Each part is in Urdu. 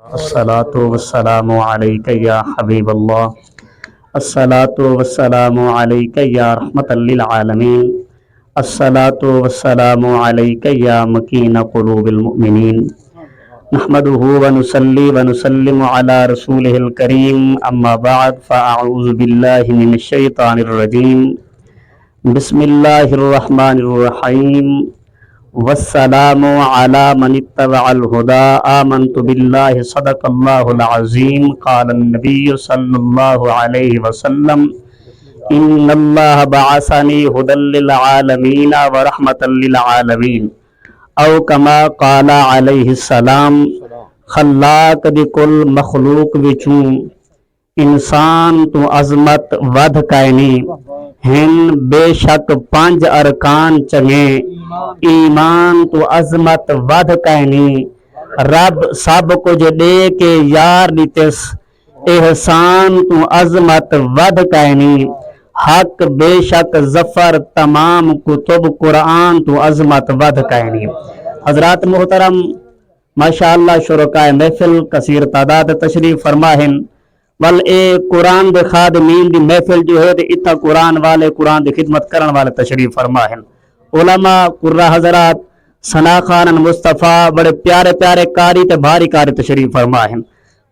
الصلاة والسلام عليك يا حبيب الله. الصلاة والسلام عليك يا رحمة للعالمين. الصلاة والسلام عليك يا مكين قلوب المؤمنين. نحمده ونصلي ونسلم على رسوله الكريم. أما بعد فأعوذ بالله من الشيطان الرجيم. بسم الله الرحمن الرحيم. والسلام على من اتبع الهدى. آمنت بالله صدق الله العظيم. قال النبي صلى الله عليه وسلم إن الله بعثني هدى للعالمين ورحمة للعالمين او كما قال عليه السلام. خلاق دی کل مخلوق وچوں انسان تو عظمت ود کائنی ہن بے شک پانچ ارکان چنگے ایمان تو عظمت ود کائنی رب سب کچھ دے کے یار دیتس احسان تو عظمت ود کائنی حق بے شک ظفر تمام کتب قرآن تو عظمت ود کائنی. حضرات محترم ماشاءاللہ شرکائے محفل کثیر تعداد تشریف فرما ہیں. ول اے قرآن دے خادمین دی محفل جو ہے اتنا قرآن والے قرآن دی خدمت کرن والے تشریف فرما ہیں. علماء قرہ حضرات ثنا خان مصطفیٰ بڑے پیارے پیارے کاری تے بھاری کاری تشریف فرما ہیں.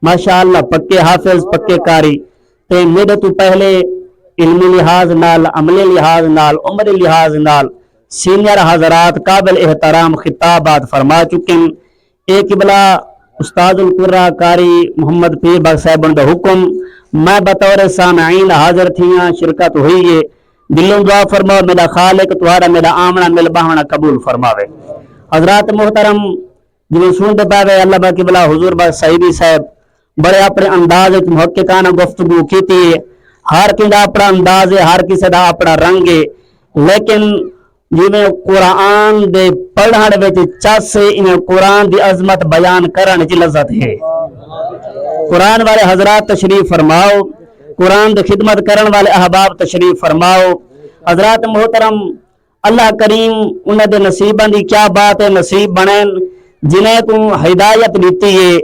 ماشاءاللہ پکے حافظ پکے کاری تے میرے تو پہلے علمی لحاظ نال عملی لحاظ نال عمری لحاظ نال سینئر حضرات قابل احترام خطابات فرما چکے ہیں. ایک قبلہ استاد القرہ قاری محمد پیر باغ صاحب دا حکم میں بطور سامعین حاضر تھیاں شرکت ہوئی ہے. دلوں دعا فرماؤ میرا خالق تمہارا میرا آمنا مل بہانا قبول فرماوے. حضرات محترم جنہیں سنتے پاوے اللہ با قبلہ حضور باغ صاحبی صاحب بڑے اپنے انداز محققانہ گفتگو کی تھی. ہر کسی دا اپنا انداز ہے, ہر کسی دا اپنا رنگ ہے, لیکن جنہیں قرآن دے پڑھن وچ چس انہیں قرآن دی عظمت بیان کرن چ لذت ہے. قرآن والے حضرات تشریف فرماؤ, قرآن دی خدمت کرن والے احباب تشریف فرماؤ. حضرات محترم اللہ کریم انہیں دے نصیباں دی کیا بات ہے, نصیب بنین جنہیں کو ہدایت دیتی ہے,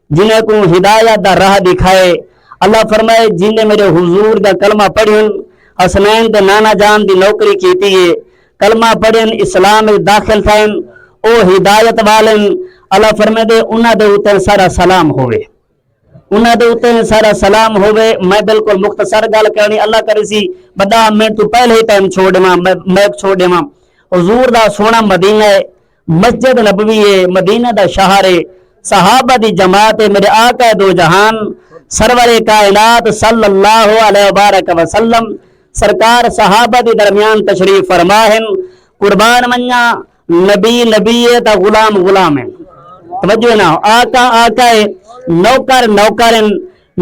جنہیں کو ہدایت دا راہ دکھائے. اللہ فرمائے جنہیں میرے حضور دا کلمہ پڑھن حسنین دے نانا جان دی نوکری کیتی ہے, کلمہ پڑھن اسلام داخل تھائن او ہدایت والن. اللہ فرمائے دے انہاں دے اوتے سارا سلام ہوئے, انہاں دے اوتے سارا سلام ہوئے. میں بالکل مختصر گل کرنی اللہ کرے سی بڑا میں تو پہلے ہی ٹائم چھوڑ دیواں میں چھوڑ دیواں. حضور دا سونا مدینہ ہے, مسجد نبوی ہے, مدینہ دا شہر ہے, صحابہ دی جماعت ہے, میرے آقا دو جہان سرور کائنات صلی اللہ علیہ وبارک وسلم سرکار صحابہ دی درمیان تشریف فرما ہیں. قربان منیا نبی نبی ہے تا غلام غلام ہے. توجہ نہ آقا آقا ہے, نوکر نوکر ہیں.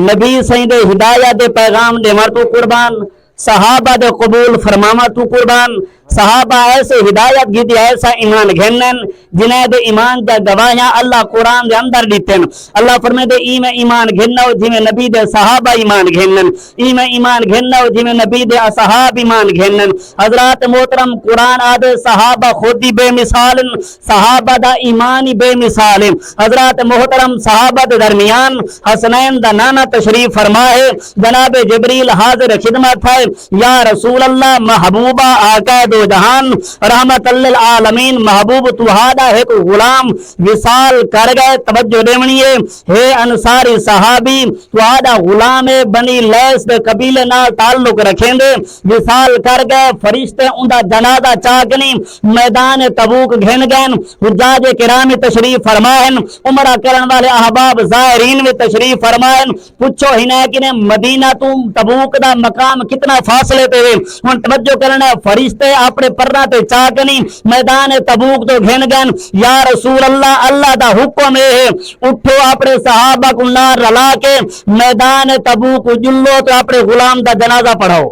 نبی سید ہدایت دے پیغام دے مر تو قربان, صحابہ دے قبول فرماما تو قربان. صحابہ ایسے ہدایت گی دی ایسا ایمان گھنن جنہیں دے ایمان دے گواہیاں اللہ قرآن دے اندر دیتن. اللہ فرمائے دے ایمان گھنو جی میں نبی دے صحابہ ایمان گھنن, ایمان گھنو جی میں نبی دے اصحاب ایمان گھنن. حضرات محترم قرآن آدھے صحابہ خودی بے مثال, صحابہ دا ایمانی بے مثال. حضرات محترم صحابہ دے درمیان حسنین دا نانا تشریف فرمائے. جناب جبریل حاضر خدمت ہے, یا رسول اللہ محبوبہ آقا دو جہان رحمت للعالمین محبوب تو ہادہ ہے تو غلام وصال کر گئے. توجہ دیونی ہے انصاری صحابی تو ہادہ غلام بنی لیس دے قبیلے نال تعلق رکھیں دے, وصال کر گئے. فرشتے اندہ جنازہ چاکنی میدان تبوک گھن گئن. حجاج کرام تشریف فرمائن, عمرہ کرن والے احباب زائرین میں تشریف فرمائن. پوچھو ہی نہ کہ مدینہ تو تبوک دا مقام کتنا فاصلے تے ہوئے. ہن توجہ کرنا فرشتے اپنے پرنا تے چاکنی میدان تبوک تو گھن گئن. یا رسول اللہ اللہ دا حکم ہے اٹھو اپنے صحابہ کو نار رلا کے میدان تبوک جلو تو اپنے غلام دا جنازہ پڑھاؤ.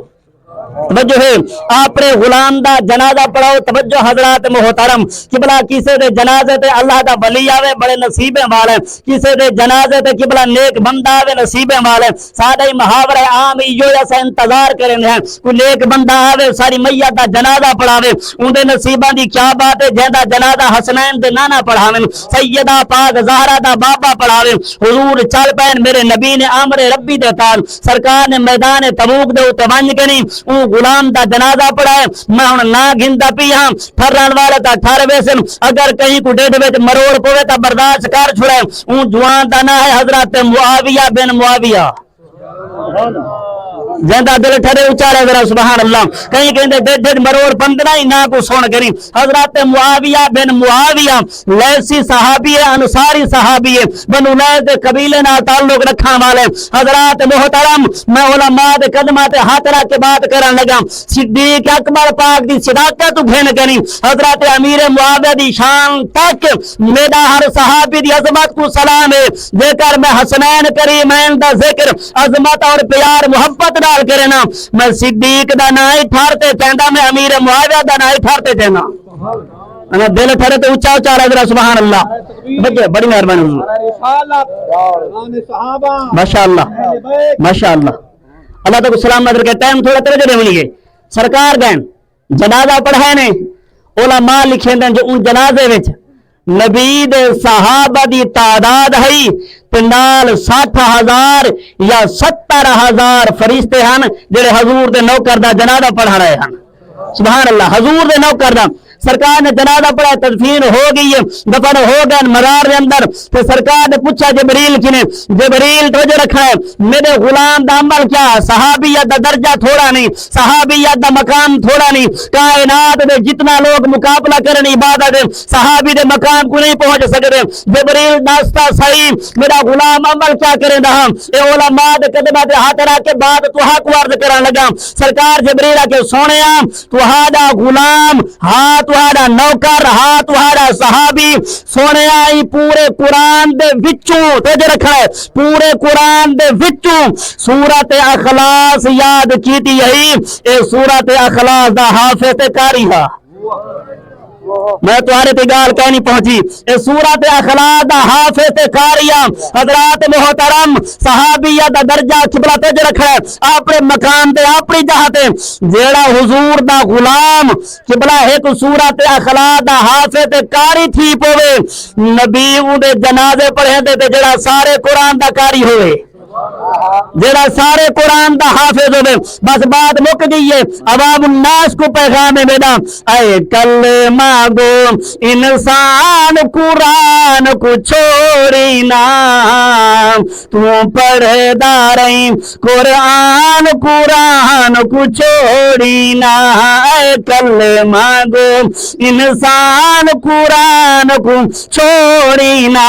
توجہ ہے اپنے غلام دا جنازہ پڑھاؤ. توجہ حضرات محترم قبلہ کسے دے جنازے تے اللہ دا ولی آوے بڑے نصیبے والے, کسے دے جنازے تے قبلہ نیک بندہ آوے نصیبے والے. سادہ محاورہ عام ایو ایسا انتظار کریں ہیں کوئی نیک بندہ آوے ساری میت دا جنازہ پڑھاوے. اون دے نصیباں دی کیا بات ہے جہدا جنازہ حسنین دے نانا پڑھاوے, سیدہ پاک زہرا دا بابا پڑھاوے. حضور چل پین میرے نبی نے امر ربی دے تال سرکار نے میدان تبوک دے اوتے ونج کے نہیں غلام دا جنازہ پڑھائے. میں ہن نہ گندا پی ہاں ٹھرن والے تا ٹھر ویسن اگر کہیں کو ڈیڈ وچ مروڑ پوے تا برداشت کر چھڑے. اون جوان دا نام ہے حضرت معاویہ بن معاویہ جہاں دل ٹھرے اچارے ذرا سبحان اللہ. کہیں کہیں ڈیڈ مروڑ پندنا ہی نہ کو سن کری. حضرت معاویہ بن معاویہ لیسی صحابی ہے, انصاری صحابی ہے, بنو لیث دے قبیلے نال تعلق رکھن والے. حضرات محترم میں علماء دے قدماں تے ہاتھ رکھ کے بات کرن لگا. صدیق اکبر پاک دی صداقت گھن کریں, حضرت امیر معاویہ دی شان تک میرا ہر صحابی دی عظمت کو سلام ہے. جے کر میں حسنین کریمین دا ذکر عظمت اور پیار محبت نال کرنا, میں صدیق دا نا ہی ٹھارتے چاہندا, میں امیر معاویہ دا نا ہی ٹھارتے چاہنا. انا دل ٹھرے تے اونچا اونچا رہا ذرا سبحان اللہ. بچے بڑی مہربانی ماشاء اللہ ماشاء اللہ. اللہ تعالی سلام نظر کے ٹائم تھوڑا ترجمے دے ونی گے سرکار گئے جنازہ پڑھائے نے. علماء لکھیں دے جو ان جنازے وچ نبی دے صحابہ دی تعداد ہے پنڈال 60,000 یا 70,000 فرشتے ہیں جڑے حضور دے نوکر دا جنازہ پڑھا رہے ہیں. سبحان اللہ. حضور دے نوکر دا سرکار نے جنازہ پڑھا, تدفین ہو گئی ہے, دفن ہو گئے مزار دے اندر. تو سرکار نے پوچھا جبریل کنے, جبریل توجہ رکھا ہے میرے غلام دا عمل کیا, صحابیت دا درجہ تھوڑا نہیں, صحابیت دا مقام تھوڑا نہیں. کائنات دے جتنا لوگ مقابلہ کرن عبادت صحابی دے مقام کو نہیں پہنچ سکتے. جبریل ناستا صحیح میرا غلام عمل کیا کریں رہا. اے علماء دے قدمہ دے ہاتھ رکھ کے بعد تو حق عرض کرن لگا. سرکار جبریل آ کے سونیا تہاڈا غلام ہاں تہاڈا نوکر ہاں تہاڈا صحابی سونے آئی پورے قرآن دے وچوں توجہ رکھا ہے پورے قرآن دے وچوں سورۃ اخلاص یاد کیتی ہے. اے سورۃ اخلاص دا حافظ قاری ہے. میں تمہارے پہ گال کہنی پہنچی. اے سورۃ اخلاص دا حافظ قاریہ حضرات محترم صحابیہ دا درجہ قبلہ توجہ رکھا ہے اپنے مقام تے اپنی جہاں تے جیڑا حضور دا غلام قبلہ ایک سورۃ اخلاص دا حافظ قاری تھی پوے نبی اون دے جنازے پڑھے تے جیڑا سارے قرآن دا قاری ہوئے جیڑا سارے قرآن دا حافظ ہوئے. بس بات مک گئی ہے. عوام الناس کو پیغام میرا اے کلمہ گو انسان قرآن کو چھوڑی نا تو پڑھے داریں قرآن قرآن کو چھوڑی نا. اے کلمہ گو انسان قرآن کو چھوڑی نا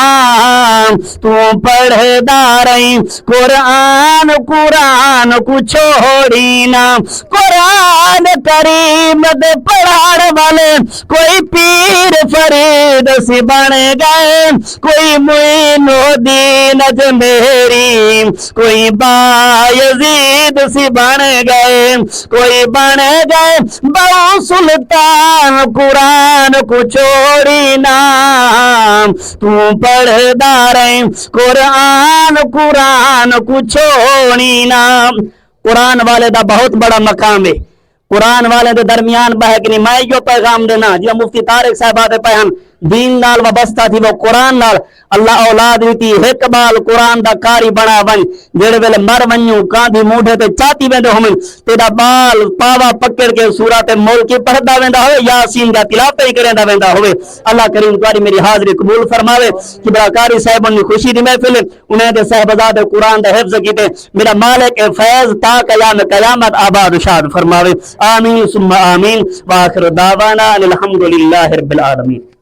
تو پڑھے داریں قرآن قرآن کو چھوڑی نا. قرآن کریم دے پڑھان والے کوئی پیر فرید سی بن گئے, کوئی معین الدین اجمیری, کوئی بایزید سی بن گئے, کوئی بن گئے بہو سلطان قرآن کو چھوڑی نا تو پڑھدا رہیں قرآن قرآن کو چھوڑی نا. قرآن والے دا بہت بڑا مقام ہے. قرآن والے دے درمیان بہک نہیں. میں جو پیغام دینا جو مفتی طارق صاحب آتے پیغام دین نال وابستہ تھی وہ قرآن نال اللہ اولاد دیتی ایک بال قرآن دا کاری بنا ون جڑے ویلے مر ونجوں کاندھی موڈے تے چاتی ویندے ہومن تیرا بال پاوا پکڑ کے سورۃ ملک پڑھدا ویندا ہوئے یاسین دا تلاوت ہی کریندا ویندا ہوئے. اللہ کریم تاری میری حاضری قبول فرماوے. کبرا قاری صاحب نے خوشی دی محفل انہیں دے صاحبزاد قرآن دا حفظ کیتے میرا مالک فیض تا قیام قیامت آباد شاد فرماوے. آمین ثم آمین. واخر دعوانا الحمدللہ رب العالمین.